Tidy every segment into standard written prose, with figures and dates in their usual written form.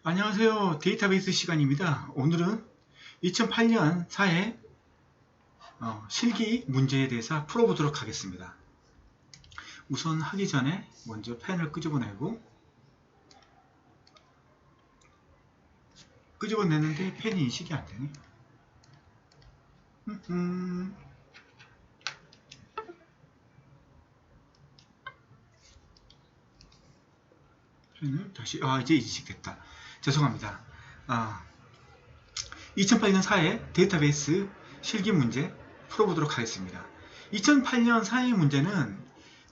안녕하세요. 데이터베이스 시간입니다. 오늘은 2008년 사회 실기 문제에 대해서 풀어보도록 하겠습니다. 우선 하기 전에 먼저 펜을 끄집어내는데 펜이 인식이 안 되네. 펜을 다시 이제 인식됐다. 죄송합니다. 2008년 사회 데이터베이스 실기 문제 풀어보도록 하겠습니다. 2008년 사회 문제는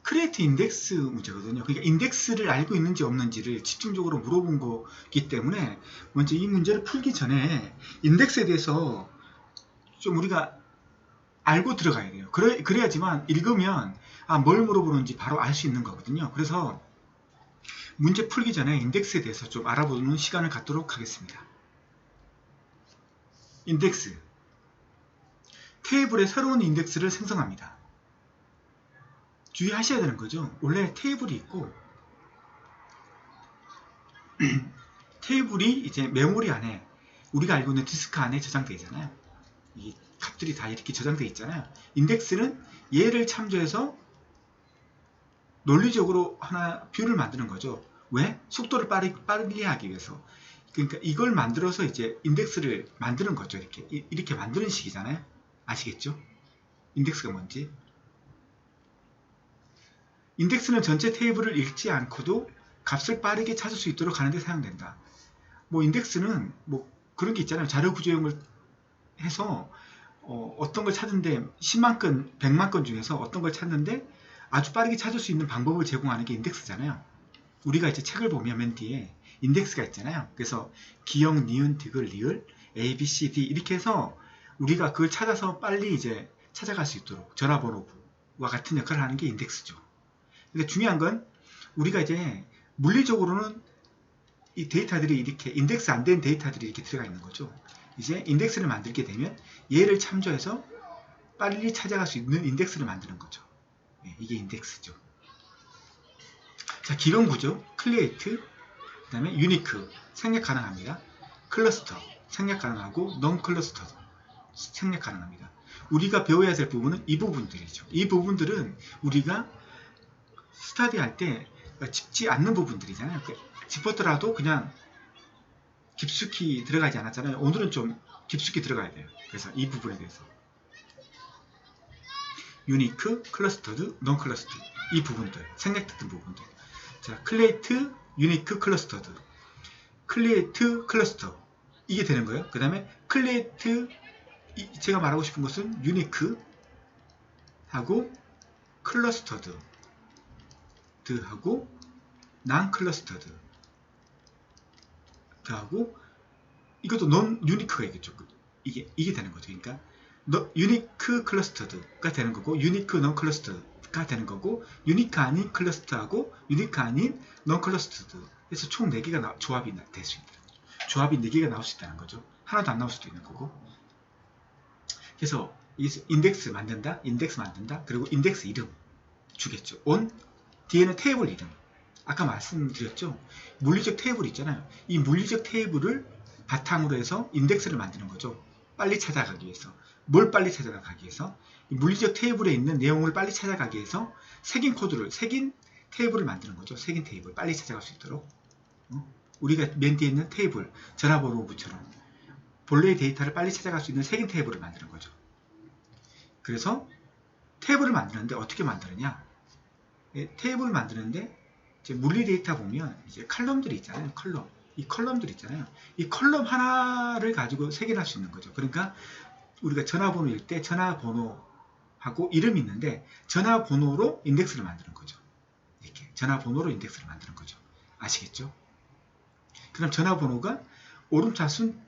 크리에이트 인덱스 문제거든요. 그러니까 인덱스를 알고 있는지 없는지를 집중적으로 물어본 거기 때문에 먼저 이 문제를 풀기 전에 인덱스에 대해서 좀 우리가 알고 들어가야 돼요. 그래야지만 읽으면 뭘 물어보는지 바로 알 수 있는 거거든요. 그래서 문제 풀기 전에 인덱스에 대해서 좀 알아보는 시간을 갖도록 하겠습니다. 인덱스, 테이블에 새로운 인덱스를 생성합니다. 주의하셔야 되는 거죠. 원래 테이블이 있고 테이블이 이제 메모리 안에 우리가 알고 있는 디스크 안에 저장되어 있잖아요. 이 값들이 다 이렇게 저장되어 있잖아요. 인덱스는 얘를 참조해서 논리적으로 하나 뷰를 만드는 거죠. 왜? 속도를 빠르게 하기 위해서. 그러니까 이걸 만들어서 이제 인덱스를 만드는 거죠. 이렇게 만드는 식이잖아요. 아시겠죠? 인덱스가 뭔지. 인덱스는 전체 테이블을 읽지 않고도 값을 빠르게 찾을 수 있도록 하는 데 사용된다. 인덱스는 그런 게 있잖아요. 자료 구조형을 해서 어떤 걸 찾는데 10만 건, 100만 건 중에서 어떤 걸 찾는데 아주 빠르게 찾을 수 있는 방법을 제공하는 게 인덱스잖아요. 우리가 이제 책을 보면 맨 뒤에 인덱스가 있잖아요. 그래서 기역, 니은, 디귿, 리을, A, B, C, D 이렇게 해서 우리가 그걸 찾아서 빨리 이제 찾아갈 수 있도록 전화번호와 같은 역할을 하는 게 인덱스죠. 근데 중요한 건 우리가 이제 물리적으로는 이 데이터들이 이렇게 인덱스 안 된 데이터들이 이렇게 들어가 있는 거죠. 이제 인덱스를 만들게 되면 얘를 참조해서 빨리 찾아갈 수 있는 인덱스를 만드는 거죠. 이게 인덱스죠. 자, 기본 구조, create, 그 다음에 unique, 생략 가능합니다. 클러스터, 생략 가능하고 non-clustered, 생략 가능합니다. 우리가 배워야 될 부분은 이 부분들이죠. 이 부분들은 우리가 스터디 할 때 짚지 않는 부분들이잖아요. 짚었더라도 그냥 깊숙이 들어가지 않았잖아요. 오늘은 좀 깊숙이 들어가야 돼요. 그래서 이 부분에 대해서 unique, clustered, non-clustered 이 부분들, 생략됐던 부분들. 자, create, unique, clustered, create, cluster 이게 되는 거예요. 그 다음에 create, 제가 말하고 싶은 것은 unique 하고 clustered 하고 non-clustered 하고 이것도 non-unique가 있겠죠. 이게 되는 거죠. 그러니까 unique clustered가 되는 거고 unique non-clustered가 되는 거고 unique 아닌 cluster하고 unique 아닌 non-clustered 해서 총 4개가 조합이 될 수 있다. 조합이 4개가 나올 수 있다는 거죠. 하나도 안 나올 수도 있는 거고. 그래서 인덱스 만든다, 그리고 인덱스 이름 주겠죠. on 뒤에는 테이블 이름. 아까 말씀드렸죠. 물리적 테이블 있잖아요. 이 물리적 테이블을 바탕으로 해서 인덱스를 만드는 거죠. 빨리 찾아가기 위해서. 뭘 빨리 찾아가기 위해서? 이 물리적 테이블에 있는 내용을 빨리 찾아가기 위해서 색인 테이블을 만드는 거죠. 색인 테이블. 빨리 찾아갈 수 있도록. 우리가 맨 뒤에 있는 테이블, 전화번호부처럼 본래의 데이터를 빨리 찾아갈 수 있는 색인 테이블을 만드는 거죠. 그래서 테이블을 만드는데 어떻게 만드느냐? 테이블을 만드는데 이제 물리 데이터 보면 이제 컬럼들이 있잖아요. 이 컬럼들 있잖아요. 이 컬럼 하나를 가지고 색인할 수 있는 거죠. 그러니까 우리가 전화번호일 때 전화번호하고 이름이 있는데 전화번호로 인덱스를 만드는 거죠. 이렇게 전화번호로 인덱스를 만드는 거죠. 아시겠죠? 그럼 전화번호가 오름차순,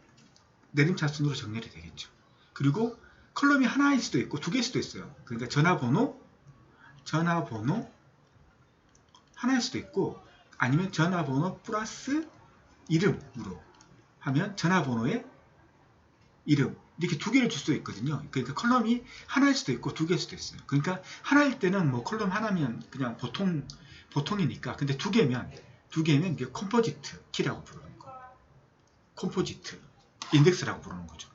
내림차순으로 정렬이 되겠죠. 그리고 컬럼이 하나일 수도 있고 2개일 수도 있어요. 그러니까 전화번호 하나일 수도 있고 아니면 전화번호 플러스 이름으로 하면 전화번호의 이름 이렇게 2개를 줄 수도 있거든요. 그러니까 컬럼이 하나일 수도 있고 2개일 수도 있어요. 그러니까 하나일 때는 컬럼 하나면 그냥 보통이니까 근데 2개면 이게 컴포지트 키라고 부르는 거. 컴포지트 인덱스라고 부르는 거죠.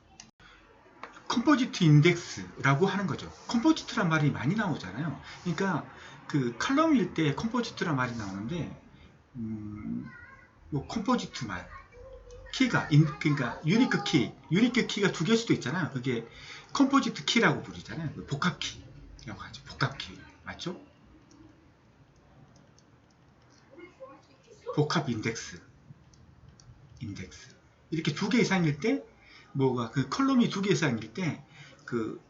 컴포지트 인덱스라고 하는 거죠. 컴포지트란 말이 많이 나오잖아요. 그러니까 그 칼럼일 때 컴포지트란 말이 나오는데 뭐 컴포지트 말 키가 그러니까 유니크 키가 두 개일 수도 있잖아요. 그게 컴포지트 키라고 부르잖아요. 복합 키라고 하죠. 복합 키 맞죠? 복합 인덱스 이렇게 두 개 이상일 때 뭐가 그 컬럼이 두 개 이상일 때 그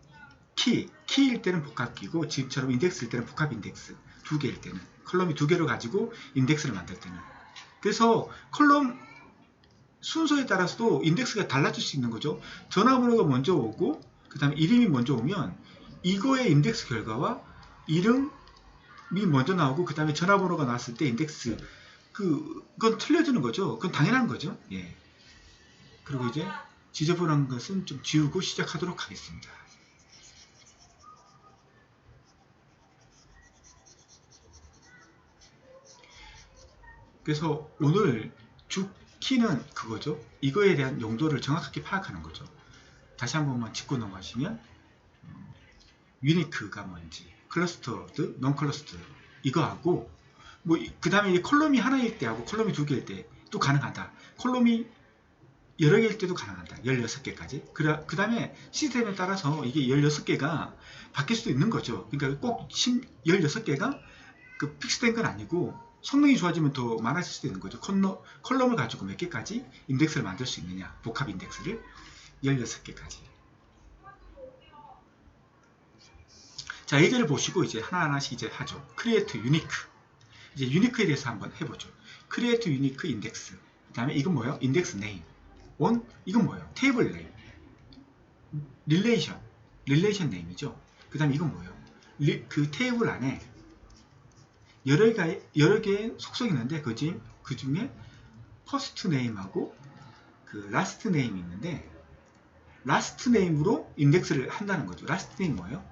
키일 때는 복합키고 지금처럼 인덱스일 때는 복합 인덱스 두 개일 때는 컬럼이 두 개를 가지고 인덱스를 만들 때는 그래서 컬럼 순서에 따라서도 인덱스가 달라질 수 있는 거죠. 전화번호가 먼저 오고 그 다음에 이름이 먼저 오면 이거의 인덱스 결과와 이름이 먼저 나오고 그 다음에 전화번호가 나왔을 때 인덱스 그건 틀려지는 거죠. 그건 당연한 거죠. 예. 그리고 이제 지저분한 것은 좀 지우고 시작하도록 하겠습니다. 그래서 오늘 주키는 그거죠. 이거에 대한 용도를 정확하게 파악하는 거죠. 다시 한 번만 짚고 넘어가시면 유니크가 뭔지, 클러스터드, non 클러스터드 이거하고 뭐 그 다음에 컬럼이 하나일 때하고 컬럼이 두 개일 때 또 가능하다. 컬럼이 여러 개일 때도 가능하다. 16개까지. 그 다음에 시스템에 따라서 이게 16개가 바뀔 수도 있는 거죠. 그러니까 꼭 16개가 그 픽스된 건 아니고 성능이 좋아지면 더 많아질 수도 있는 거죠. 컬럼을 가지고 몇 개까지 인덱스를 만들 수 있느냐. 복합 인덱스를 16개까지. 자, 예제를 보시고 이제 하나하나씩 이제 하죠. 크리에이트 유니크. 이제 유니크에 대해서 한번 해보죠. 크리에이트 유니크 인덱스. 그 다음에 이건 뭐예요? 인덱스 네임. 이건 뭐예요? 테이블 네임. 릴레이션 네임이죠. 그 다음에 이건 뭐예요? 그 테이블 안에 여러 개의 속성이 있는데 그 중에 퍼스트 네임하고 그 라스트 네임이 있는데 라스트 네임으로 인덱스를 한다는 거죠. 라스트 네임 뭐예요?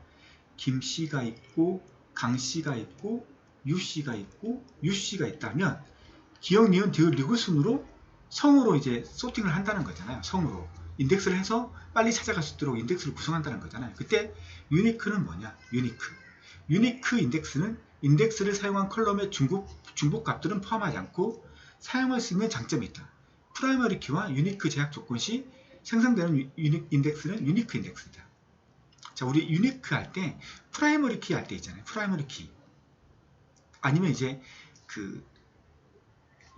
김씨가 있고 강씨가 있고 유씨가 있고 유씨가 있다면 기억, 니은, 디귿, 리귿 순으로 성으로 이제 소팅을 한다는 거잖아요. 성으로 인덱스를 해서 빨리 찾아갈 수 있도록 인덱스를 구성한다는 거잖아요. 그때 유니크는 뭐냐? 유니크 인덱스는 인덱스를 사용한 컬럼의 중복 값들은 포함하지 않고 사용할 수 있는 장점이 있다. 프라이머리 키와 유니크 제약 조건 시 생성되는 인덱스는 유니크 인덱스이다. 자, 우리 유니크 할 때 프라이머리 키 할 때 있잖아요. 프라이머리 키 아니면 이제 그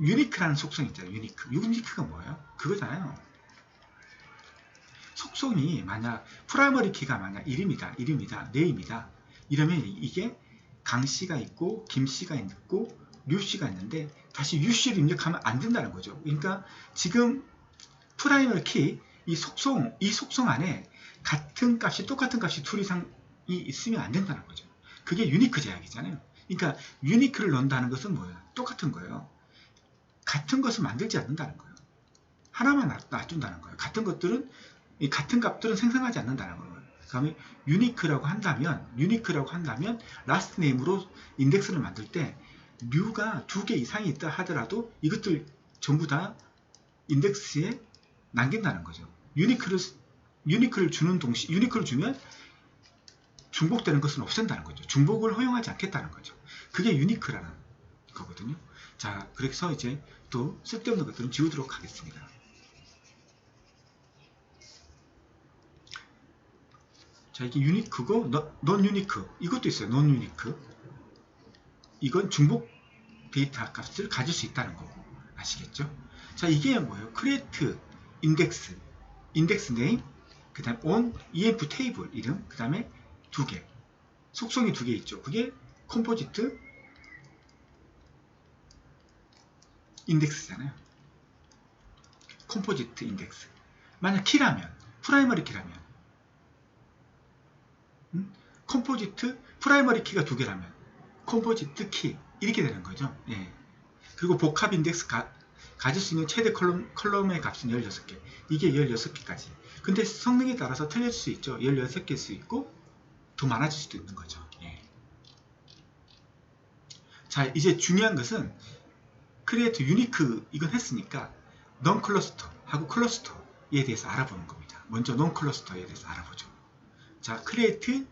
유니크라는 속성이 있잖아요. 유니크가 뭐예요? 그거잖아요. 속성이 만약 프라이머리 키가 만약 이름이다, 네임이다 이러면 이게 강씨가 있고 김씨가 있고 류씨가 있는데 다시 유씨를 입력하면 안 된다는 거죠. 그러니까 지금 프라이머리 키 이 속성 안에 똑같은 값이 둘 이상이 있으면 안 된다는 거죠. 그게 유니크 제약이잖아요. 그러니까 유니크를 넣는다는 것은 뭐예요? 똑같은 거예요. 같은 것을 만들지 않는다는 거예요. 하나만 놔둔다는 거예요. 같은 값들은 생성하지 않는다는 거예요. 그 다음에 유니크라고 한다면 라스트 네임으로 인덱스를 만들 때 류가 2개 이상이 있다 하더라도 이것들 전부 다 인덱스에 남긴다는 거죠. 유니크를 주면 중복되는 것은 없앤다는 거죠. 중복을 허용하지 않겠다는 거죠. 그게 유니크라는 거거든요. 자, 그래서 이제 또 쓸데없는 것들은 지우도록 하겠습니다. 자, 이게 유니크고 non 유니크 이것도 있어요. non 유니크 이건 중복 데이터 값을 가질 수 있다는 거고 아시겠죠? 자, 이게 뭐예요? create 인덱스 네임 그 다음 on env 테이블 이름 그 다음에 2개 속성이 2개 있죠. 그게 컴포지트 인덱스잖아요. 컴포지트 인덱스. 만약 키라면 프라이머리 키라면 컴포지트 프라이머리 키가 2개라면 컴포지트 키 이렇게 되는 거죠. 예. 그리고 복합 인덱스 가질 수 있는 최대 컬럼의 값은 16개. 이게 16개까지. 근데 성능에 따라서 틀릴 수 있죠. 16개일 수 있고 더 많아질 수도 있는 거죠. 예. 자, 이제 중요한 것은 크리에이트 유니크 이건 했으니까 non 클러스터 하고 클러스터에 대해서 알아보는 겁니다. 먼저 non 클러스터에 대해서 알아보죠. 자, create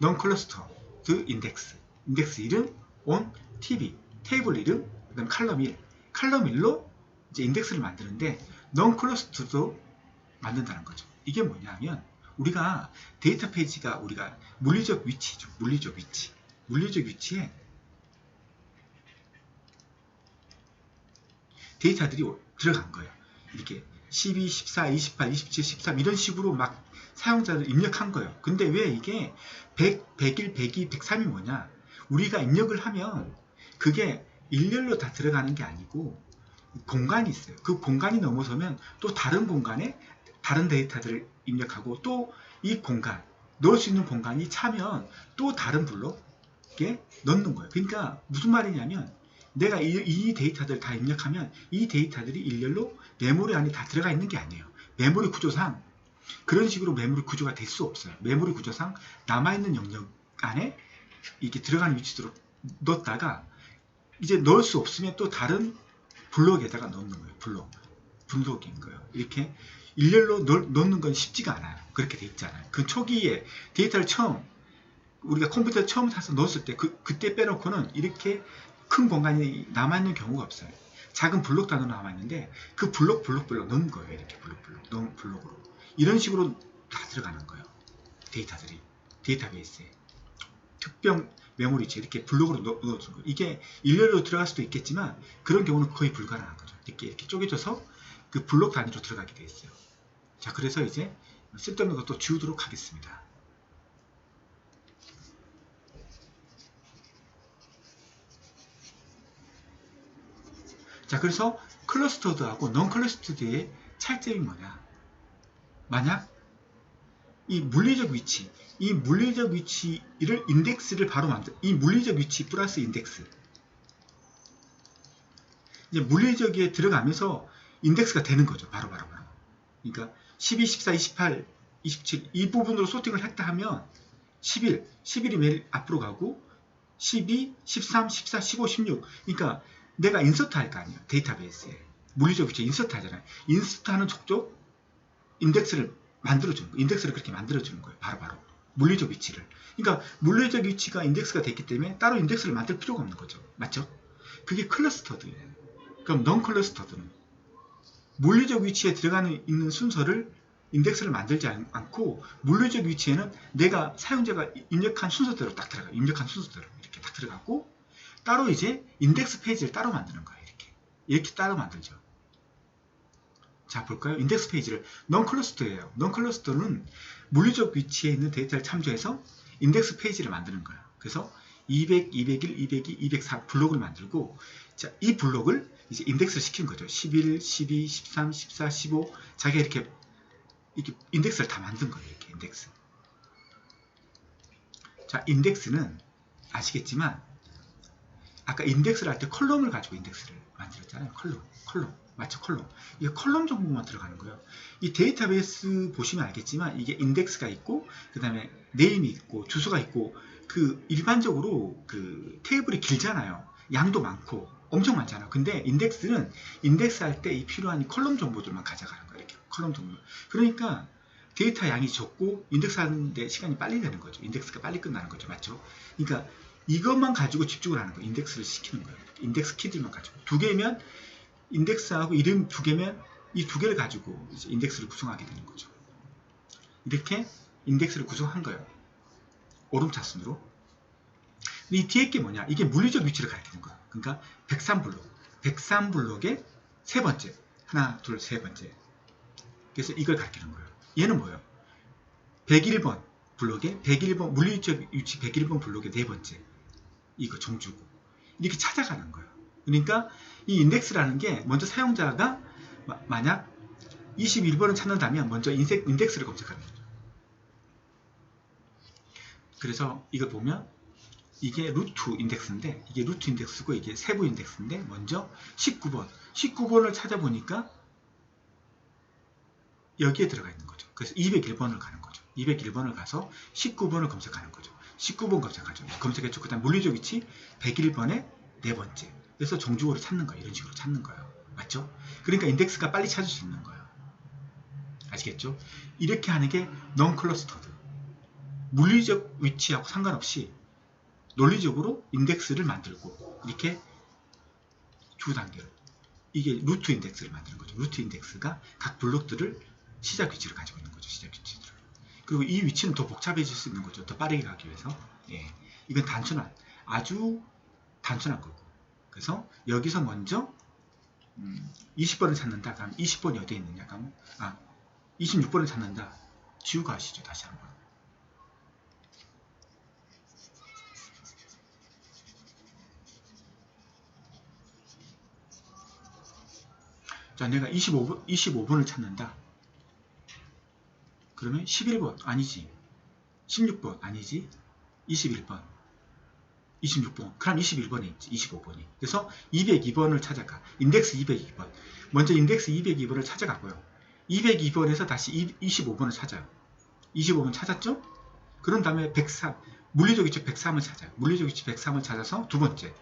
non clustered index. 인덱스 이름 on tb. 테이블 이름, 그다음 칼럼 1. 칼럼 1로 이제 인덱스를 만드는데 non clustered도 만든다는 거죠. 이게 뭐냐면 우리가 데이터 페이지가 우리가 물리적 위치죠. 물리적 위치. 물리적 위치에 데이터들이 들어간 거예요. 이렇게 12, 14, 28, 27, 13 이런 식으로 막 사용자를 입력한 거예요. 근데 왜 이게 100, 101, 102, 103이 뭐냐? 우리가 입력을 하면 그게 일렬로 다 들어가는 게 아니고 공간이 있어요. 그 공간이 넘어서면 또 다른 공간에 다른 데이터들을 입력하고 또 이 공간, 넣을 수 있는 공간이 차면 또 다른 블록에 넣는 거예요. 그러니까 무슨 말이냐면 내가 이 데이터들 다 입력하면 이 데이터들이 일렬로 메모리 안에 다 들어가 있는 게 아니에요. 메모리 구조상 그런 식으로 메모리 구조가 될 수 없어요. 메모리 구조상 남아있는 영역 안에 이렇게 들어가는 위치로 넣었다가 이제 넣을 수 없으면 또 다른 블록에다가 넣는 거예요. 블록인 거예요. 이렇게 일렬로 넣는 건 쉽지가 않아요. 그렇게 돼 있잖아요. 그 초기에 데이터를 처음 우리가 컴퓨터에 처음 사서 넣었을 때 그때 빼놓고는 이렇게 큰 공간이 남아있는 경우가 없어요. 작은 블록 단위로 남아있는데 그 블록별로 넣는 거예요. 이렇게 블록으로. 이런 식으로 다 들어가는 거예요. 데이터들이. 데이터베이스에. 특정 메모리체 이렇게 블록으로 넣어주는 거예요. 이게 일렬로 들어갈 수도 있겠지만 그런 경우는 거의 불가능한 거죠. 이렇게 쪼개져서 그 블록 단위로 들어가게 돼 있어요. 자, 그래서 이제 쓸데없는 것도 지우도록 하겠습니다. 자, 그래서 클러스터드하고 non 클러스터드의 차이점이 뭐냐? 만약 이 물리적 위치를 인덱스를 바로 이 물리적 위치 플러스 인덱스. 이제 물리적에 들어가면서 인덱스가 되는 거죠. 바로. 그러니까 12, 14, 28, 27 이 부분으로 소팅을 했다 하면 11이 매일 앞으로 가고 12, 13, 14, 15, 16 그러니까 내가 인서트 할 거 아니에요. 데이터베이스에 물리적 위치에 인서트 하잖아요. 인서트 하는 족족 인덱스를 만들어주는 거예요. 인덱스를 그렇게 만들어주는 거예요. 바로 물리적 위치를. 그러니까 물리적 위치가 인덱스가 됐기 때문에 따로 인덱스를 만들 필요가 없는 거죠. 맞죠? 그게 클러스터드예요. 그럼 non 클러스터드는 물리적 위치에 들어가는 있는 순서를 인덱스를 만들지 않고 물리적 위치에는 내가 사용자가 입력한 순서대로 딱 들어가요. 입력한 순서대로 이렇게 딱 들어가고 따로 이제 인덱스 페이지를 따로 만드는 거예요. 이렇게 따로 만들죠. 자, 볼까요? 인덱스 페이지를 non 클러스터예요. non 클러스터는 물리적 위치에 있는 데이터를 참조해서 인덱스 페이지를 만드는 거예요. 그래서 200, 201, 202, 204 블록을 만들고 자, 이 블록을 이제 인덱스를 시킨 거죠. 11, 12, 13, 14, 15 자기가 이렇게 인덱스를 다 만든 거예요. 이렇게 인덱스. 자, 인덱스는 아시겠지만 아까 인덱스를 할 때 컬럼을 가지고 인덱스를 만들었잖아요. 컬럼. 맞죠? 컬럼. 이게 컬럼 정보만 들어가는 거예요. 이 데이터베이스 보시면 알겠지만 이게 인덱스가 있고 그 다음에 네임이 있고 주소가 있고 그 일반적으로 그 테이블이 길잖아요. 양도 많고 엄청 많잖아요. 근데 인덱스는 인덱스 할 때 이 필요한 컬럼 정보들만 가져가는 거예요. 이렇게 컬럼 정보. 그러니까 데이터 양이 적고 인덱스 하는데 시간이 빨리 되는 거죠. 인덱스가 빨리 끝나는 거죠. 맞죠? 그러니까 이것만 가지고 집중을 하는 거예요. 인덱스를 시키는 거예요. 인덱스 키들만 가지고. 2개면 인덱스하고 이름 2개면 이 2개를 가지고 이제 인덱스를 구성하게 되는 거죠. 이렇게 인덱스를 구성한 거예요. 오름차순으로. 이 뒤에 게 뭐냐? 이게 물리적 위치를 가리키는 거예요. 그러니까 103블록의 세 번째. 하나, 둘, 세 번째. 그래서 이걸 가리키는 거예요. 얘는 뭐예요? 101번 블록의 101번 물리적 위치 101번 블록의 네 번째. 이거 정주고. 이렇게 찾아가는 거예요. 그러니까 이 인덱스라는 게 먼저 사용자가 만약 21번을 찾는다면 먼저 인덱스를 검색하는 거죠. 그래서 이걸 보면 이게 루트 인덱스인데 이게 루트 인덱스고 이게 세부 인덱스인데 먼저 19번을 찾아보니까 여기에 들어가 있는 거죠. 그래서 201번을 가는 거죠. 201번을 가서 19번을 검색하는 거죠. 19번 검색하죠. 검색했죠. 그 다음 물리적 위치 101번의 네 번째. 그래서 정주어를 찾는 거예요. 이런 식으로 찾는 거예요. 맞죠? 그러니까 인덱스가 빨리 찾을 수 있는 거예요. 아시겠죠? 이렇게 하는 게 non-clustered. 물리적 위치하고 상관없이 논리적으로 인덱스를 만들고 이렇게 주 단계로 이게 루트 인덱스를 만드는 거죠. 루트 인덱스가 각 블록들을 시작 위치를 가지고 있는 거죠. 시작 위치를. 그리고 이 위치는 더 복잡해질 수 있는 거죠. 더 빠르게 가기 위해서. 예. 이건 단순한, 아주 단순한 거고. 그래서 여기서 먼저 20번을 찾는다. 그럼 20번이 어디에 있느냐? 그럼 26번을 찾는다. 지우고 하시죠. 다시 한번. 자, 내가 25번을 찾는다. 그러면 11번 아니지. 16번 아니지. 21번. 26번. 그럼 21번에 있지. 25번이. 그래서 202번을 찾아가. 인덱스 202번. 먼저 인덱스 202번을 찾아가고요. 202번에서 다시 25번을 찾아요. 25번 찾았죠? 그런 다음에 103. 물리적 위치 103을 찾아요. 물리적 위치 103을 찾아서 두 번째.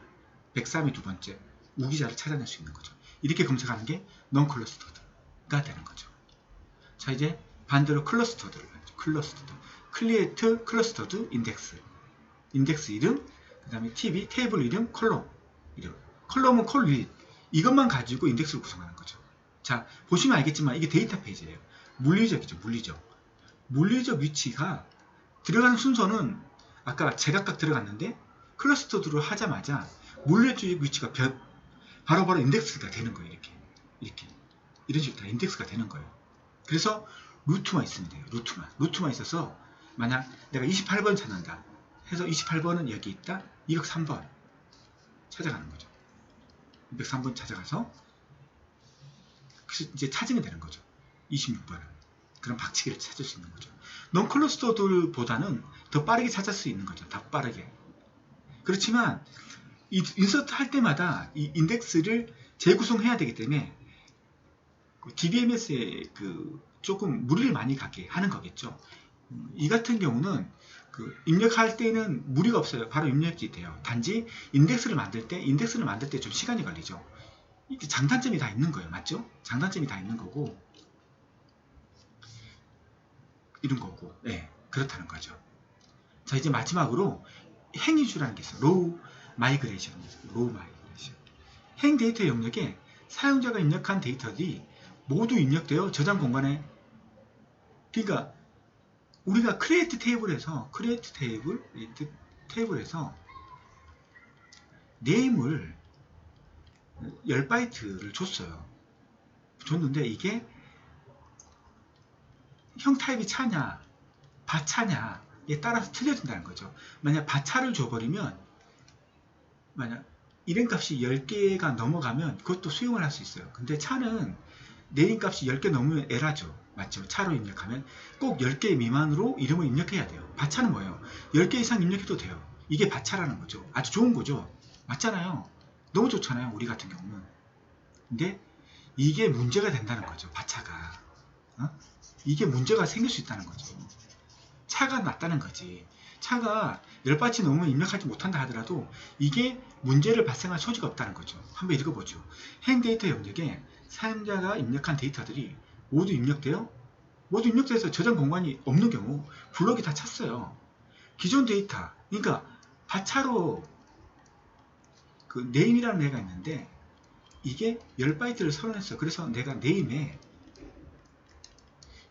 103이 두 번째. 무기자를 찾아낼 수 있는 거죠. 이렇게 검색하는 게 non-clustered가 되는 거죠. 자, 이제 반대로 클러스터드를 하죠. 클러스터드. create clustered index. 인덱스 이름, 그 다음에 테이블 이름, 컬럼 이름. 컬럼은 컬 이것만 가지고 인덱스를 구성하는 거죠. 자, 보시면 알겠지만 이게 데이터 페이지예요. 물리적이죠. 물리적 위치가 들어가는 순서는 아까 제각각 들어갔는데 클러스터드로 하자마자 물리적 위치가 바로바로 인덱스가 되는 거예요. 이렇게 이런 식으로 다 인덱스가 되는 거예요. 그래서 루트만 있으면 돼요. 루트만 있어서 만약 내가 28번 찾는다 해서 28번은 여기 있다. 203번 찾아가는 거죠. 203번 찾아가서 이제 찾으면 되는 거죠. 26번을. 그럼 박치기를 찾을 수 있는 거죠. non-clustered보다는 더 빠르게 찾을 수 있는 거죠. 더 빠르게. 그렇지만 이 인서트 할 때마다 이 인덱스를 재구성해야 되기 때문에 DBMS에 조금 무리를 많이 가게 하는 거겠죠. 이 같은 경우는 입력할 때는 무리가 없어요. 바로 입력이 돼요. 단지 인덱스를 만들 때 좀 시간이 걸리죠. 이게 장단점이 다 있는 거예요. 맞죠? 장단점이 다 있는 거고 이런 거고 그렇다는 거죠. 자, 이제 마지막으로 행위주라는 게 있어요. 로우 마이그레이션. 행 데이터 영역에 사용자가 입력한 데이터들이 모두 입력되어 저장 공간에, 그러니까 우리가 create 테이블에서 네임을 10바이트를 줬는데 이게 형 타입이 차냐 바차냐에 따라서 틀려진다는 거죠. 만약 바차를 줘버리면 만약 이름값이 10개가 넘어가면 그것도 수용을 할 수 있어요. 근데 차는 네임값이 10개 넘으면 에라죠. 맞죠? 차로 입력하면 꼭 10개 미만으로 이름을 입력해야 돼요. 바차는 뭐예요? 10개 이상 입력해도 돼요. 이게 바차라는 거죠. 아주 좋은 거죠. 맞잖아요. 너무 좋잖아요. 우리 같은 경우는. 근데 이게 문제가 된다는 거죠. 바차가. 이게 문제가 생길 수 있다는 거죠. 차가 낫다는 거지. 차가 10바이트 넘으면 입력하지 못한다 하더라도 이게 문제를 발생할 소지가 없다는 거죠. 한번 읽어보죠. 행 데이터 영역에 사용자가 입력한 데이터들이 모두 입력돼서 저장 공간이 없는 경우 블럭이 다 찼어요. 기존 데이터, 그러니까 바차로 네임이라는 애가 있는데 이게 10바이트를 선언했어요. 그래서 내가 네임에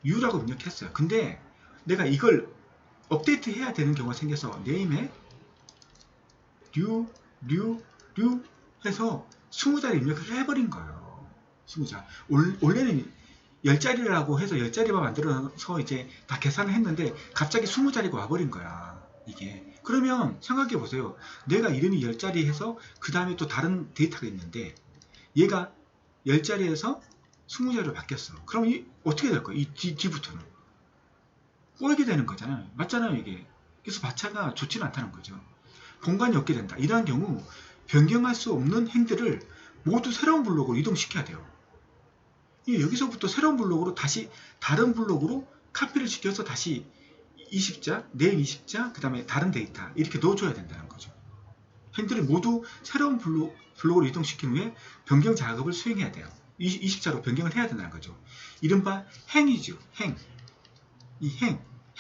U라고 입력했어요. 근데 내가 이걸 업데이트 해야 되는 경우가 생겨서 네임에 류 해서 20자리 입력을 해버린 거예요. 20자. 원래는 10자리라고 해서 10자리만 만들어서 이제 다 계산을 했는데 갑자기 20자리가 와버린 거야. 이게. 그러면 생각해 보세요. 내가 이름이 10자리 해서 그 다음에 또 다른 데이터가 있는데 얘가 10자리에서 20자리로 바뀌었어. 그럼 어떻게 될 거예요? 이 뒤부터는. 꼬이게 되는 거잖아요. 맞잖아요, 이게. 그래서 바차가 좋지는 않다는 거죠. 공간이 없게 된다. 이러한 경우 변경할 수 없는 행들을 모두 새로운 블록으로 이동시켜야 돼요. 여기서부터 새로운 블록으로 다시 다른 블록으로 카피를 시켜서 다시 20자, 네임 20자, 그 다음에 다른 데이터 이렇게 넣어줘야 된다는 거죠. 행들을 모두 새로운 블록으로 이동시킨 후에 변경 작업을 수행해야 돼요. 20자로 변경을 해야 된다는 거죠. 이른바 행이죠.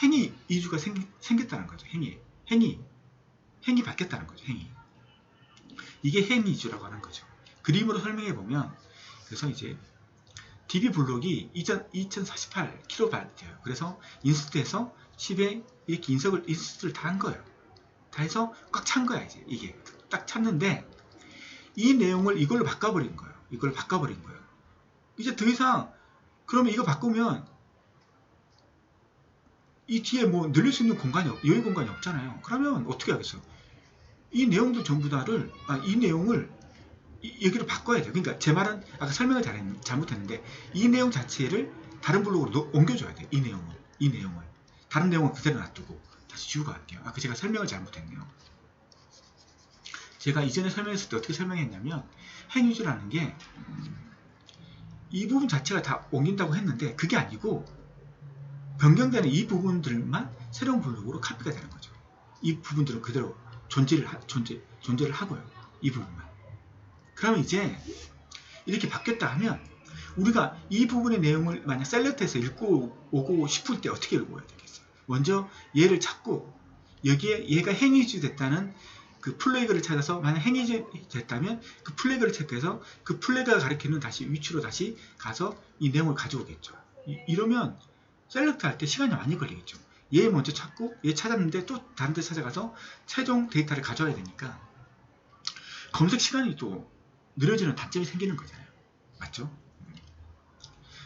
행이 이주가 생겼다는 거죠. 행이 바뀌었다는 거죠. 이게 행이주라고 하는 거죠. 그림으로 설명해 보면, 그래서 이제 DB 블록이 2048kB예요. 그래서 인스트에서 10에 이렇게 인스트를 다 한 거예요. 다 해서 꽉 찬 거야. 이제 이게 딱 찼는데, 이 내용을 이걸로 바꿔버린 거예요. 이제 더 이상, 그러면 이거 바꾸면 이 뒤에 뭐 늘릴 수 있는 여유 공간이 없잖아요. 그러면 어떻게 하겠어요? 이 내용도 전부 다를, 이 내용을 여기로 바꿔야 돼요. 그러니까 제 말은 아까 설명을 잘못했는데, 이 내용 자체를 다른 블록으로 옮겨줘야 돼요. 이 내용을 다른 내용을 그대로 놔두고 다시 지우고 할게요. 아까 제가 설명을 잘못했네요. 제가 이전에 설명했을 때 어떻게 설명했냐면, 행유주라는 게 이 부분 자체가 다 옮긴다고 했는데, 그게 아니고 변경되는 이 부분들만 새로운 블록으로 카피가 되는 거죠. 이 부분들은 그대로 존재를 하고요. 이 부분만. 그러면 이제 이렇게 바뀌었다 하면, 우리가 이 부분의 내용을 만약 셀렉트해서 읽고 오고 싶을 때 어떻게 읽어야 되겠어요? 먼저 얘를 찾고, 여기에 얘가 행위주 됐다는 그 플래그를 찾아서, 만약 행위주 됐다면 그 플래그를 체크해서 그 플래그가 가리키는 위치로 다시 가서 이 내용을 가져오겠죠. 이러면 셀렉트 할 때 시간이 많이 걸리겠죠. 얘 먼저 찾고, 얘 찾았는데 또 다른 데 찾아가서 최종 데이터를 가져와야 되니까 검색 시간이 또 느려지는 단점이 생기는 거잖아요. 맞죠?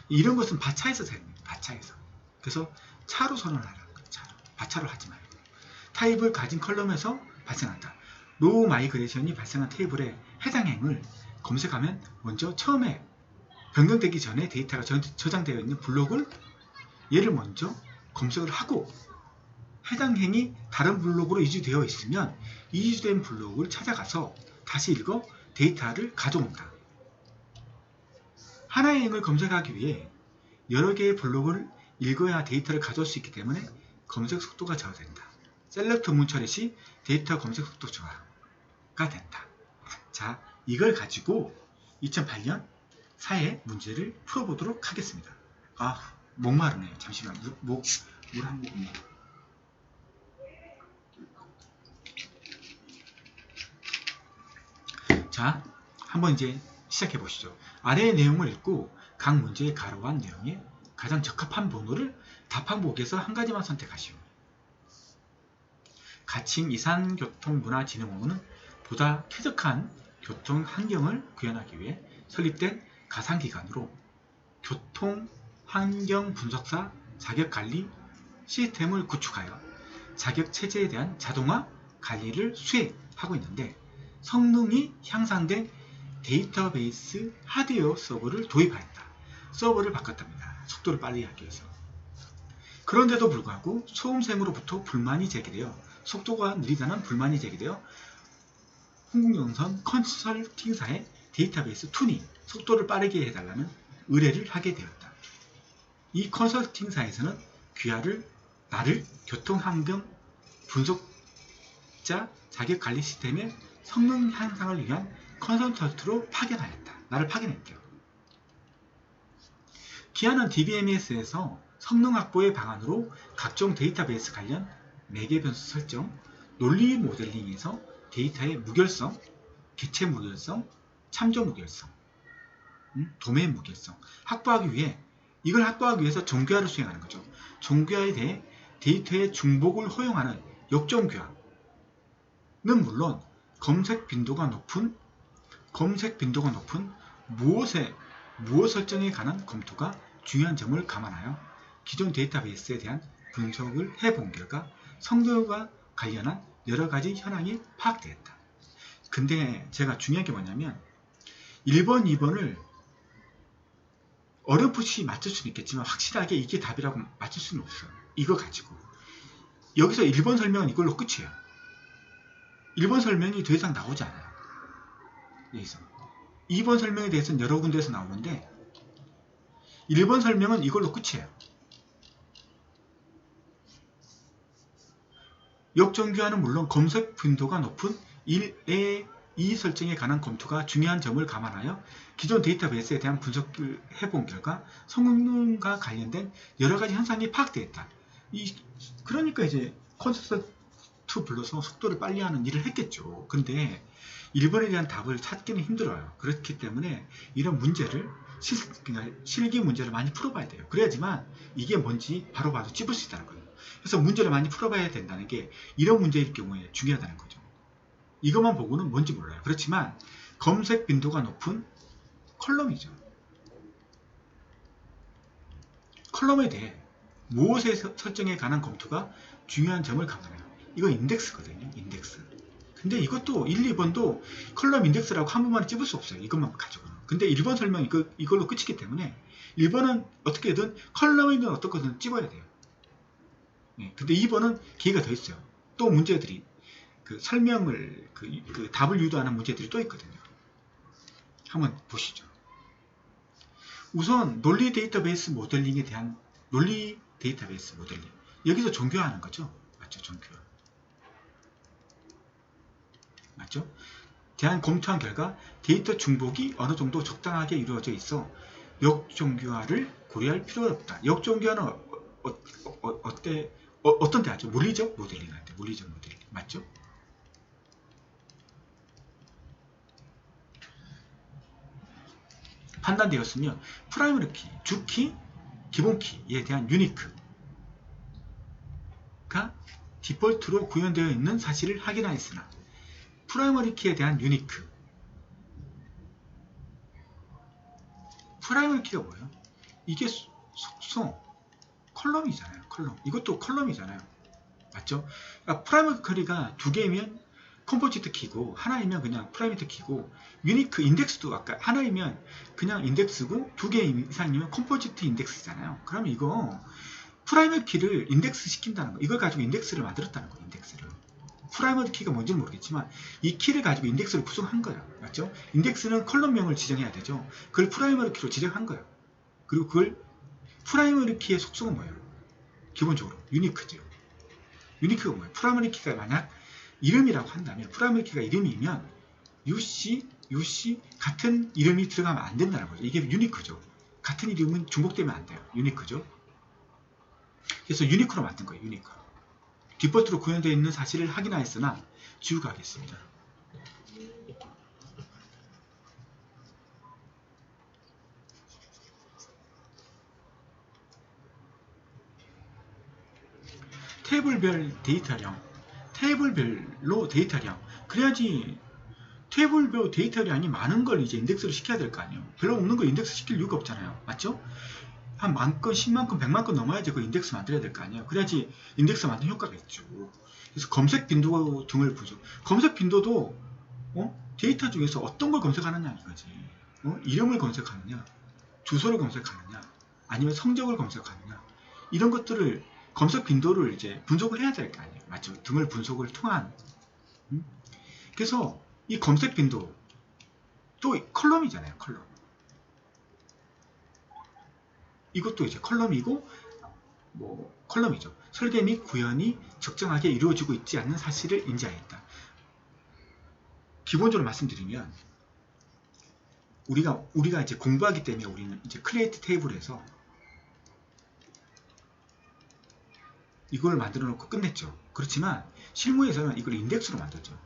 이런 것은 바차에서 됩니다. 바차에서. 그래서 차로 선언을 하라는 거예요. 바차로 하지 말고. 타입을 가진 컬럼에서 발생한다. 로우 마이그레이션이 발생한 테이블의 해당 행을 검색하면 먼저 처음에 변경되기 전에 데이터가 저장되어 있는 블록을 얘를 먼저 검색을 하고, 해당 행이 다른 블록으로 이주되어 있으면 이주된 블록을 찾아가서 다시 읽어 데이터를 가져온다. 하나의 행을 검색하기 위해 여러 개의 블록을 읽어야 데이터를 가져올 수 있기 때문에 검색 속도가 저하된다. 셀렉트 문처리 시 데이터 검색 속도 저하가 된다. 자, 이걸 가지고 2008년 사회 문제를 풀어보도록 하겠습니다. 목마르네요. 잠시만, 물 한 모금. 자, 한번 이제 시작해 보시죠. 아래의 내용을 읽고 각 문제의 가로한 내용에 가장 적합한 번호를 답항목에서 한 가지만 선택하시오. 가칭 이산교통문화진흥원은 보다 쾌적한 교통 환경을 구현하기 위해 설립된 가상기관으로 교통 환경 분석사 자격관리 시스템을 구축하여 자격체제에 대한 자동화 관리를 수행하고 있는데, 성능이 향상된 데이터베이스 하드웨어 서버를 도입하였다. 서버를 바꿨답니다. 속도를 빨리 하기 위해서. 그런데도 불구하고 수험생으로부터 불만이 제기되어, 속도가 느리다는 불만이 제기되어 홍콩영선 컨설팅사의 데이터베이스 툰이 속도를 빠르게 해달라는 의뢰를 하게 되었다. 이 컨설팅사에서는 나를 교통환경 분석자 자격관리 시스템의 성능 향상을 위한 컨설턴트로 파견하였다. 나를 파견했대요. 기아는 DBMS에서 성능 확보의 방안으로 각종 데이터베이스 관련 매개 변수 설정, 논리 모델링에서 데이터의 무결성, 개체 무결성, 참조 무결성, 도메인 무결성 이걸 확보하기 위해서 정교화를 수행하는 거죠. 정교화에 대해 데이터의 중복을 허용하는 역정교화는 물론 검색 빈도가 높은 무엇 설정에 관한 검토가 중요한 점을 감안하여 기존 데이터베이스에 대한 분석을 해본 결과 성능과 관련한 여러 가지 현황이 파악되었다. 근데 제가 중요한 게 뭐냐면 1번, 2번을 어렴풋이 맞출 수는 있겠지만 확실하게 이게 답이라고 맞출 수는 없어요. 이거 가지고 여기서 1번 설명은 이걸로 끝이에요. 1번 설명이 더 이상 나오지 않아요. 여기서 2번 설명에 대해서는 여러 군데에서 나오는데 1번 설명은 이걸로 끝이에요. 역정교화는 물론 검색 빈도가 높은 1의 이 설정에 관한 검토가 중요한 점을 감안하여 기존 데이터베이스에 대한 분석을 해본 결과 성능과 관련된 여러 가지 현상이 파악되었다. 그러니까 이제 콘서트 불러서 속도를 빨리 하는 일을 했겠죠. 근데 1번에 대한 답을 찾기는 힘들어요. 그렇기 때문에 이런 문제를 실기 문제를 많이 풀어봐야 돼요. 그래야지만 이게 뭔지 바로 찝을 수 있다는 거예요. 그래서 문제를 많이 풀어봐야 된다는 게 이런 문제일 경우에 중요하다는 거죠. 이것만 보고는 뭔지 몰라요. 그렇지만 검색 빈도가 높은 컬럼이죠. 컬럼에 대해 무엇의 설정에 관한 검토가 중요한 점을 감안해요. 이거 인덱스거든요. 인덱스. 근데 이것도 1, 2번도 컬럼 인덱스라고 한 번만에 찝을 수 없어요. 이것만 가지고는. 근데 1번 설명이 이걸로 끝이기 때문에 1번은 어떻게든 컬럼에 있는 어떤 것은 찝어야 돼요. 네, 근데 2번은 기회가 더 있어요. 또 문제들이 그 설명을 그 답을 유도하는 문제들이 또 있거든요. 한번 보시죠. 우선 논리 데이터베이스 모델링에 대한 논리 데이터베이스 모델링. 여기서 종교화하는 거죠. 맞죠? 종교화. 맞죠? 대한 검토한 결과 데이터 중복이 어느 정도 적당하게 이루어져 있어 역종교화를 고려할 필요가 없다. 역종교화는 어떤 데 하죠? 물리적 모델링 할 때. 물리적 모델링. 맞죠? 판단되었으며 프라이머리 키, 주키, 기본키에 대한 유니크가 디폴트로 구현되어 있는 사실을 확인하였으나 프라이머리 키에 대한 유니크. 프라이머리 키가 뭐예요? 이게 속성 컬럼이잖아요. 컬럼. 이것도 컬럼이잖아요. 맞죠? 그러니까 프라이머리 키가 두 개면 컴포지트 키고 하나이면 그냥 프라이머리 키고 유니크 인덱스도 아까 하나이면 그냥 인덱스고 두 개 이상이면 컴포지트 인덱스잖아요. 그러면 이거 프라이머리 키를 인덱스 시킨다는 거. 이걸 가지고 인덱스를 만들었다는 거예요. 인덱스를. 프라이머리 키가 뭔지는 모르겠지만 이 키를 가지고 인덱스를 구성한 거예요. 맞죠? 인덱스는 컬럼명을 지정해야 되죠. 그걸 프라이머리 키로 지정한 거예요. 그리고 그걸 프라이머리 키의 속성은 뭐예요? 기본적으로 유니크죠. 유니크가 뭐예요? 프라이머리 키가 만약 이름이라고 한다면 프라이머리 키가 이름이면 UC 같은 이름이 들어가면 안 된다는 거죠. 이게 유니크죠. 같은 이름은 중복되면 안 돼요. 유니크죠. 그래서 유니크로 만든 거예요. 유니크. 디폴트로 구현되어 있는 사실을 확인하였으나 지우가 하겠습니다. 테이블별 데이터량, 테이블별로 데이터량. 그래야지 테이블별 데이터량이 많은 걸 이제 인덱스를 시켜야 될 거 아니에요. 별로 없는 걸 인덱스 시킬 이유가 없잖아요. 맞죠? 한 10,000건, 100,000건, 100만 건 넘어야지 그 인덱스 만들어야 될 거 아니에요. 그래야지 인덱스 만드는 효과가 있죠. 그래서 검색 빈도 등을 보죠. 검색 빈도도 데이터 중에서 어떤 걸 검색하느냐 이거지. 이름을 검색하느냐, 주소를 검색하느냐, 아니면 성적을 검색하느냐, 이런 것들을 검색 빈도를 이제 분석을 해야 될 거 아니에요. 맞죠? 등을 분석을 통한. 그래서 이 검색 빈도 또 컬럼이잖아요. 컬럼. 이것도 이제 컬럼이고 컬럼이죠. 설계 및 구현이 적정하게 이루어지고 있지 않는 사실을 인지하였다. 기본적으로 말씀드리면 우리가 이제 공부하기 때문에 우리는 이제 크리에이트 테이블에서 이걸 만들어 놓고 끝냈죠. 그렇지만 실무에서는 이걸 인덱스로 만들죠.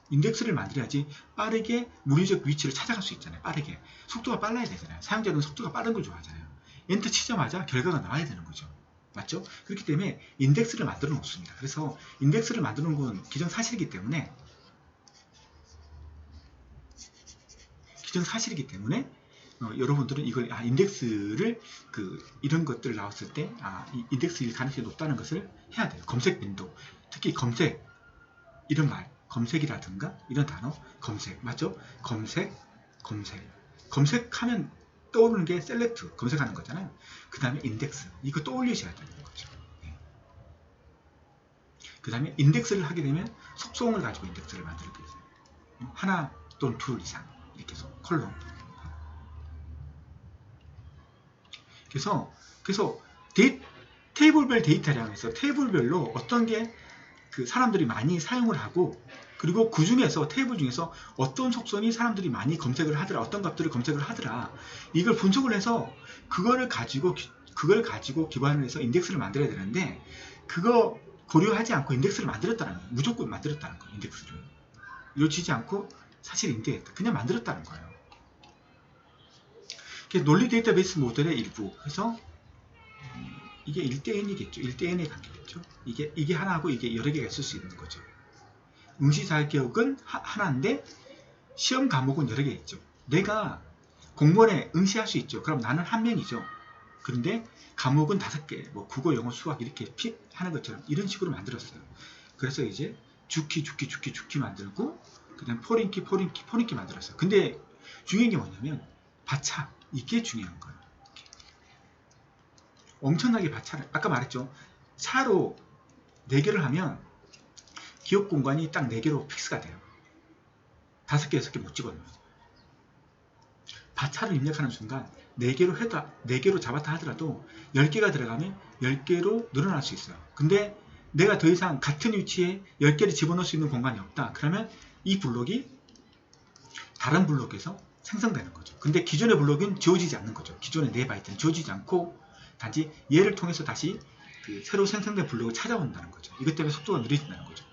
인덱스를 만들어야지 빠르게 물리적 위치를 찾아갈 수 있잖아요. 빠르게. 속도가 빨라야 되잖아요. 사용자는 속도가 빠른 걸 좋아하잖아요. 엔터 치자마자 결과가 나와야 되는 거죠. 맞죠? 그렇기 때문에 인덱스를 만들어 놓습니다. 그래서 인덱스를 만드는 건 기정사실이기 때문에 여러분들은 이걸 인덱스를 이런 것들 나왔을 때 이 인덱스일 가능성이 높다는 것을 해야 돼요. 검색 빈도, 특히 검색 이런 말, 검색이라든가 이런 단어, 검색 맞죠? 검색하면 떠오르는 게 셀렉트 검색하는 거잖아요. 그 다음에 인덱스 이거 떠올리셔야 되는 거죠. 그 다음에 인덱스를 하게 되면 속성을 가지고 인덱스를 만들게 돼요. 하나 또는 둘 이상 이렇게 해서 컬럼. 그래서 테이블별 데이터량에서 테이블별로 어떤 게 그 사람들이 많이 사용을 하고, 그리고 그 중에서 테이블 중에서 어떤 속성이 사람들이 많이 검색을 하더라, 어떤 값들을 검색을 하더라, 이걸 분석을 해서 그걸 가지고 기반을 해서 인덱스를 만들어야 되는데, 그거 고려하지 않고 인덱스를 만들었다는 거예요. 무조건 만들었다는 거예요. 인덱스를 이루어지지 않고 사실 인덱스 그냥 만들었다는 거예요. 논리 데이터베이스 모델의 일부 해서 이게 1대-n이겠죠. 1대-n의 관계겠죠. 이게 하나하고 이게 여러 개가 있을 수 있는 거죠. 응시 자격은 하나인데 시험 과목은 여러 개 있죠. 내가 공무원에 응시할 수 있죠. 그럼 나는 한 명이죠. 그런데 과목은 5개, 뭐 국어, 영어, 수학 이렇게 픽 하는 것처럼 이런 식으로 만들었어요. 그래서 이제 주키 만들고, 그 다음 포린키 만들었어요. 근데 중요한 게 뭐냐면 바차, 이게 중요한 거예요. 엄청나게 바차를, 아까 말했죠. 차로 4개를 하면 기억 공간이 딱 4개로 픽스가 돼요. 5개, 6개 못 집어넣어요. 바차를 입력하는 순간 4개로 잡았다 하더라도 10개가 들어가면 10개로 늘어날 수 있어요. 근데 내가 더 이상 같은 위치에 10개를 집어넣을 수 있는 공간이 없다. 그러면 이 블록이 다른 블록에서 생성되는 거죠. 근데 기존의 블록은 지워지지 않는 거죠. 기존의 4바이트는 지워지지 않고 단지 얘를 통해서 다시 그 새로 생성된 블록을 찾아온다는 거죠. 이것 때문에 속도가 느려진다는 거죠.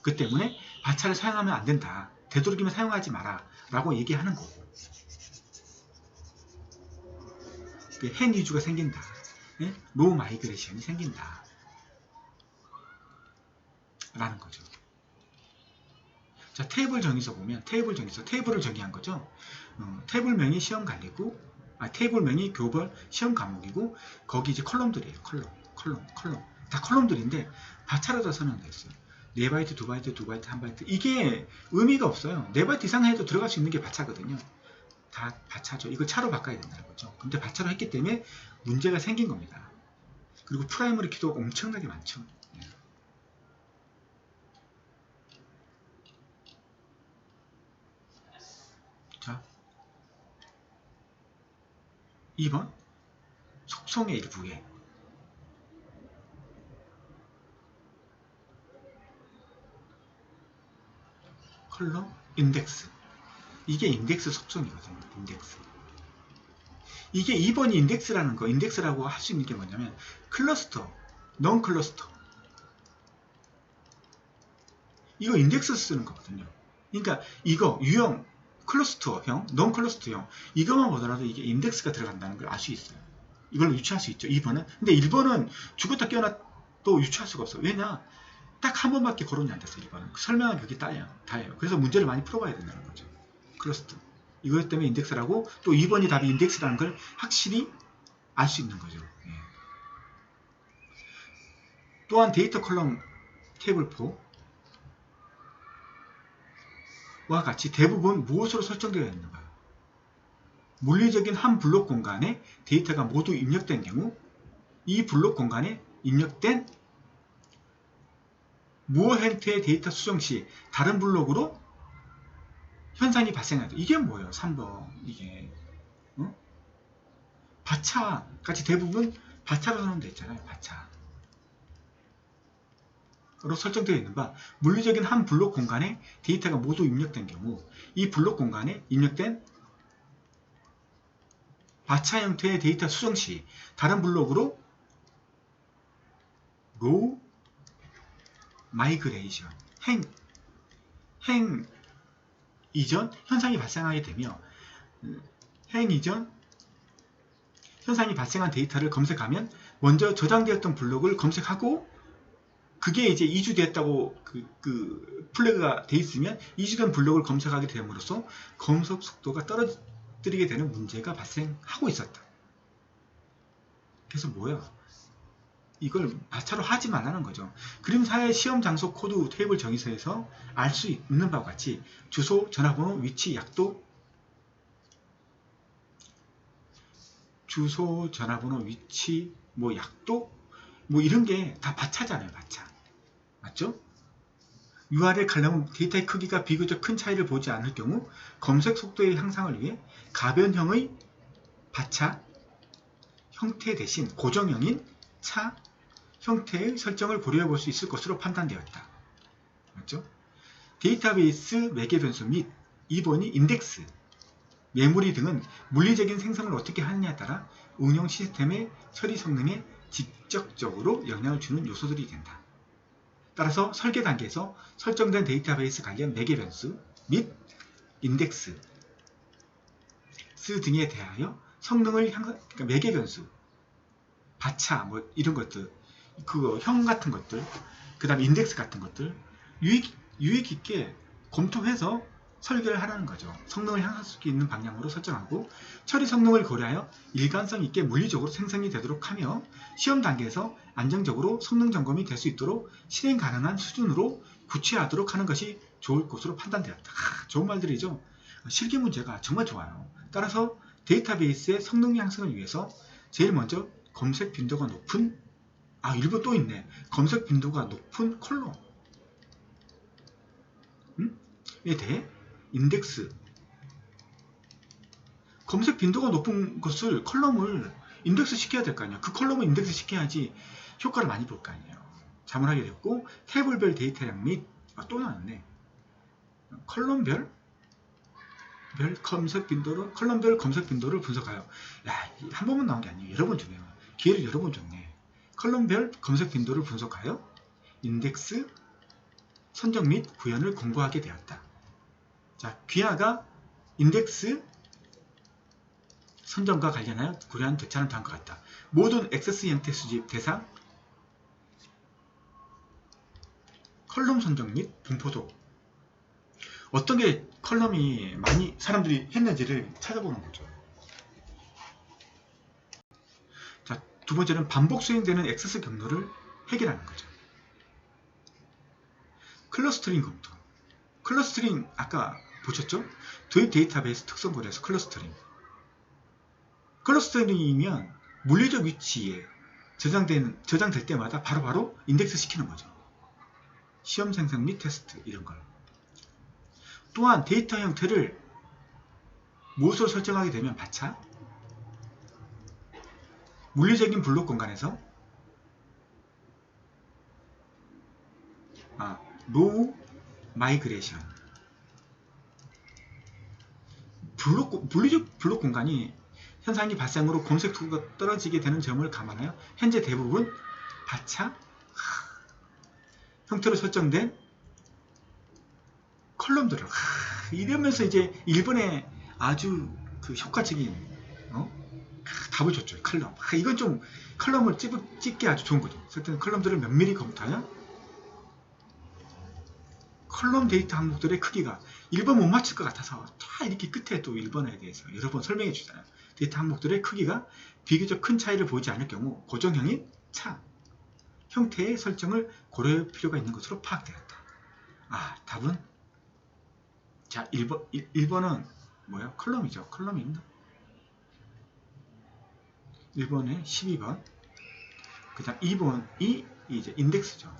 그 때문에 바차를 사용하면 안 된다. 되도록이면 사용하지 마라 라고 얘기하는 거고, 행 위주가 생긴다. 로우 마이그레이션이 생긴다 라는 거죠. 자, 테이블 정의서 보면 테이블을 정의한 거죠. 테이블명이 시험 관리고, 테이블명이 교벌 시험 과목이고, 거기 이제 컬럼들이에요. 컬럼 다 컬럼들인데 바차로 다 설명되어 있어요. 4바이트, 2바이트, 2바이트, 1바이트. 이게 의미가 없어요. 4바이트 이상 해도 들어갈 수 있는 게 바차거든요. 다 바차죠. 이걸 차로 바꿔야 된다는 거죠. 근데 바차로 했기 때문에 문제가 생긴 겁니다. 그리고 프라이머리 키도 엄청나게 많죠. 자, 2번 속성의 일부에 컬럼 인덱스, 이게 인덱스 속성이거든요. 인덱스. 이게 2번이 인덱스라는 거, 인덱스라고 할 수 있는 게 뭐냐면 클러스터, 넌 클러스터, 이거 인덱스 쓰는 거거든요. 그러니까 이거 유형 클러스터형, 넌 클러스터형, 이것만 보더라도 이게 인덱스가 들어간다는 걸 알 수 있어요. 이걸로 유추할 수 있죠. 2번은. 근데 1번은 죽었다 깨어나도 유추할 수가 없어요. 왜냐? 딱 한 번밖에 거론이 안 됐어요. 1번은. 설명은 그게 다예요. 그래서 문제를 많이 풀어봐야 된다는 거죠. 클러스터. 이것 때문에 인덱스라고, 또 2번이 답이 인덱스라는 걸 확실히 알 수 있는 거죠. 예. 또한 데이터 컬럼 테이블 4와 같이 대부분 무엇으로 설정되어 있는가? 물리적인 한 블록 공간에 데이터가 모두 입력된 경우, 이 블록 공간에 입력된 무어 형태의 데이터 수정 시 다른 블록으로 현상이 발생하죠. 이게 뭐예요? 3번. 이게 바차까지 대부분 바차로 설명되어 있잖아요. 바차로 설정되어 있는 바, 물리적인 한 블록 공간에 데이터가 모두 입력된 경우, 이 블록 공간에 입력된 바차 형태의 데이터 수정 시 다른 블록으로 로우 마이그레이션, 행 이전 현상이 발생하게 되며, 행 이전 현상이 발생한 데이터를 검색하면 먼저 저장되었던 블록을 검색하고, 그게 이제 이주되었다고 그 플래그가 돼 있으면 이주된 블록을 검색하게 됨으로써 검색 속도가 떨어뜨리게 되는 문제가 발생하고 있었다. 그래서 뭐야? 이걸 바차로 하지 말라는 거죠. 그림사의 시험 장소 코드 테이블 정의서에서 알 수 있는 바와 같이 주소, 전화번호, 위치, 약도, 주소, 전화번호, 위치, 뭐 약도, 뭐 이런 게 다 바차잖아요. 바차. 맞죠? URL 칼럼은 데이터의 크기가 비교적 큰 차이를 보지 않을 경우 검색 속도의 향상을 위해 가변형의 바차 형태 대신 고정형인 차 형태의 설정을 고려해 볼 수 있을 것으로 판단되었다. 맞죠? 데이터베이스 매개 변수 및 2번이 인덱스, 메모리 등은 물리적인 생성을 어떻게 하느냐에 따라 운영 시스템의 처리 성능에 직접적으로 영향을 주는 요소들이 된다. 따라서 설계 단계에서 설정된 데이터베이스 관련 매개 변수 및 인덱스 등에 대하여 성능을 그러니까 매개 변수, 바차 뭐 이런 것들, 그거 형 같은 것들, 그 다음에 인덱스 같은 것들 유익 있게 검토해서 설계를 하라는 거죠. 성능을 향할 수 있는 방향으로 설정하고 처리 성능을 고려하여 일관성 있게 물리적으로 생성이 되도록 하며 시험 단계에서 안정적으로 성능 점검이 될 수 있도록 실행 가능한 수준으로 구체화하도록 하는 것이 좋을 것으로 판단되었다. 좋은 말들이죠. 실기 문제가 정말 좋아요. 따라서 데이터베이스의 성능 향상을 위해서 제일 먼저 검색 빈도가 높은 일부 또 있네. 검색 빈도가 높은 컬럼 에 대해 인덱스, 검색 빈도가 높은 것을 컬럼을 인덱스 시켜야 될 거 아니에요. 그 컬럼을 인덱스 시켜야지 효과를 많이 볼 거 아니에요. 자문하게 됐고 테이블별 데이터량 및 또 나왔네. 컬럼별 검색 빈도를 컬럼별 검색 빈도를 분석하여 한 번만 나온 게 아니에요. 여러 번 주네요. 기회를 여러 번 줬네. 컬럼별 검색 빈도를 분석하여 인덱스 선정 및 구현을 공고하게 되었다. 자, 귀하가 인덱스 선정과 관련하여 고려한 절차는 다음과 같다. 모든 액세스 형태 수집 대상 컬럼 선정 및 분포도 어떤 게 컬럼이 많이 사람들이 했는지를 찾아보는 거죠. 자, 두 번째는 반복 수행되는 액세스 경로를 해결하는 거죠. 클러스터링 검토. 클러스터링 아까 보셨죠? 도입 데이터베이스 특성 고려해서 클러스터링이면 물리적 위치에 저장될 때마다 바로바로 인덱스 시키는 거죠. 시험 생성 및 테스트 이런 걸. 또한 데이터 형태를 무엇으로 설정하게 되면 바차 물리적인 블록 공간에서 로우 마이그레이션 물리적 블록 공간이 현상이 발생으로 검색 도구가 떨어지게 되는 점을 감안하여 현재 대부분 바차 형태로 설정된 컬럼들을 이러면서 이제 일본의 아주 그 효과적인 답을 줬죠. 컬럼. 이건 좀 컬럼을 찍기 아주 좋은 거죠. 설정 컬럼들을 면밀히 검토하여 컬럼 데이터 항목들의 크기가 1번 못 맞출 것 같아서 다 이렇게 끝에 또 1번에 대해서 여러 번 설명해 주잖아요. 데이터 항목들의 크기가 비교적 큰 차이를 보이지 않을 경우 고정형인 형태의 설정을 고려할 필요가 있는 것으로 파악되었다. 답은 자 1번은 뭐야? 컬럼이죠. 컬럼이 있나? 1번에 12번 그 다음 2번이 이제 인덱스죠.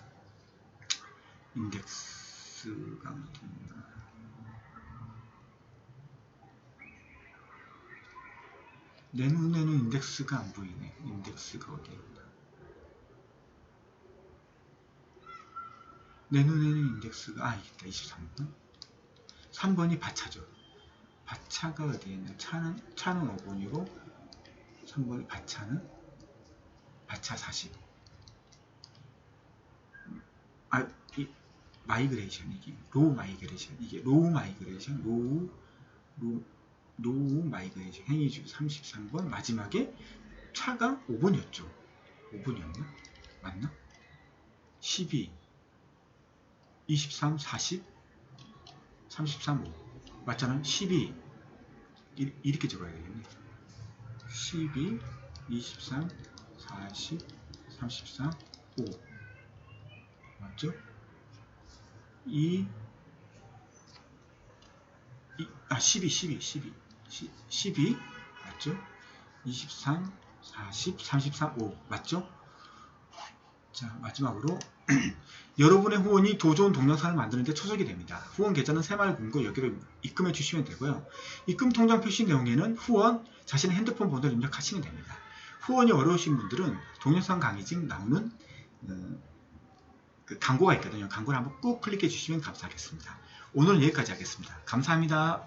인덱스가 어디있나? 내 눈에는 인덱스가 안 보이네. 인덱스가 어디에 있나? 내 눈에는 인덱스가 있다. 23번 3번이 바차죠. 바차가 어디에 있나? 차는 5번이고 3번이 바차는 바차 40 마이그레이션 이게 로우 마이그레이션 로우 마이그레이션 행위주 33번 마지막에 차가 5번이었죠. 5번이었나? 맞나? 12 23 40 33 5 맞잖아. 12 이렇게 적어야 되겠네. 12 23 40 33 5 맞죠? 12 맞죠? 23 40 33 5 맞죠? 자, 마지막으로 여러분의 후원이 더 좋은 동영상을 만드는 데 초석이 됩니다. 후원 계좌는 새마을금고 여기로 입금해 주시면 되고요. 입금 통장 표시 내용에는 후원, 자신의 핸드폰 번호를 입력하시면 됩니다. 후원이 어려우신 분들은 동영상 강의 중 나오는 그 광고가 있거든요. 광고를 한번 꾹 클릭해 주시면 감사하겠습니다. 오늘은 여기까지 하겠습니다. 감사합니다.